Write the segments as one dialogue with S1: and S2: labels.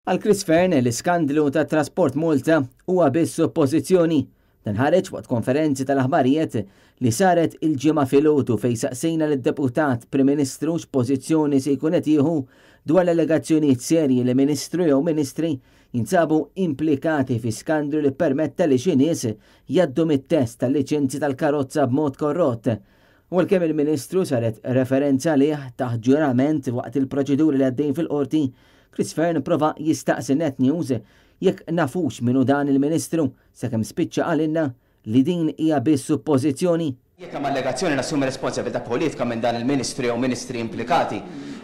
S1: Għal Chris Fearn l-iskandlu ta' trasport Malta huwa biss suppożizzjoni. Dan ħareġ waqt konferenzi tal-aħbarijiet li saret il-ġimgħa filgħodu fejn saqsejna lid-deputat Prim Ministru x'pożizzjoni se jkun qed jieħu dwar l-allegazzjonijiet serji li Ministru jew Ministri jinsabu implikati fi skandlu li permetta li xi nies jgħaddu mit-test tal-liċenzji tal-karozza b'mod korrott. U għalkemm il-Ministru saret referenza għalih taħt ġurament waqt il-proċeduri li għaddejn fil-qorti, Chris Fearn prova jistaqsi Net News jekk nafux minnu dan il-Ministru sakemm spiċċa għalinna li din hija biss suppożizzjoni.
S2: Jekk hemm allegazzjoni nassumi responsabilità politika minn dan il-Ministri jew Ministri implikati,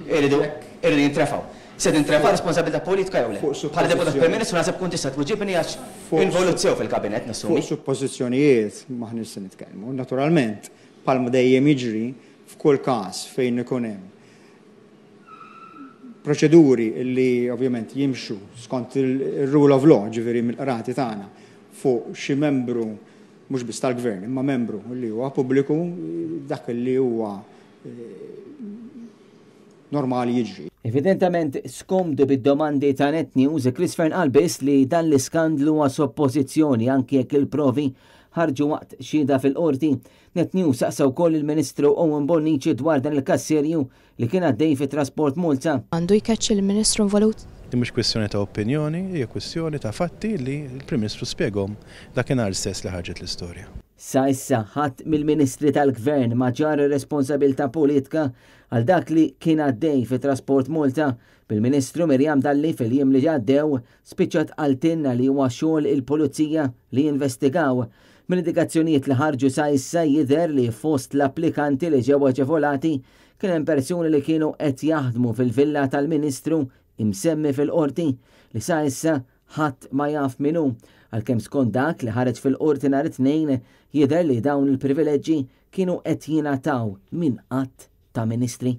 S2: irridu jintrefaw. Se tintrefa responsabilità politika jew le? Bħala deputat Prim Ministru naħseb kun tista' tweġibni għax involuzzjew fil-kabinet nassumi.
S3: Fuq suppożizzjonijiet maħniex se nitkellmu. Naturalment, bħalma dejjem jiġri f'kull każ fejn ikun hemm proċeduri li ovvjament jimxu skont il-rule of law, ġifieri mill-qrati tagħna fuq xi membru mhux biss tal-gvern, imma membru li huwa pubbliku dak li huwa normali jiġri.
S1: Evidentament skomdu bid-domandi ta' Net News, Chris Fearn qal biss li dan l-iskandlu huwa suppożizzjoni anke jekk il-provi ħarġu waqt xhieda fil-qorti. Net News saqsa wkoll il-Ministru Owen Bonnici dwar dan il-kasserju li kien għaddej fit-Trasport Malta.
S4: Għandu jkeċċ il-Ministru involut?
S5: Mhux kwestjoni ta' opinjoni, hija kwestjoni ta' fatti li l-Prim Ministru spjegahom dakinhar stess li ħarġet l-istorja.
S1: Sa issa ħadd mill-Ministri tal-Gvern ma ġar responsabilità politika għal dak li kien għaddej fit-Trasport Malta. Bil-Ministru Mirjam Dalli fil-jiem li ġaddew spiċċat qaltilna li huwa xogħol il-Pulizija li jinvestigaw. Mill-indikazzjonijiet li ħarġu sa issa jidher li fost l-applikanti li ġew aġevolati kien hemm persuni li kienu qed jaħdmu fil-villa tal-Ministru imsemmi fil-qorti li sa issa ħadd ma jaf minnu. Għalkemm skont dak li ħareġ fil-qorti nhar it-tnejn jidher li dawn il-privileġġi kienu qed jingħataw minn qatt ta' ministri.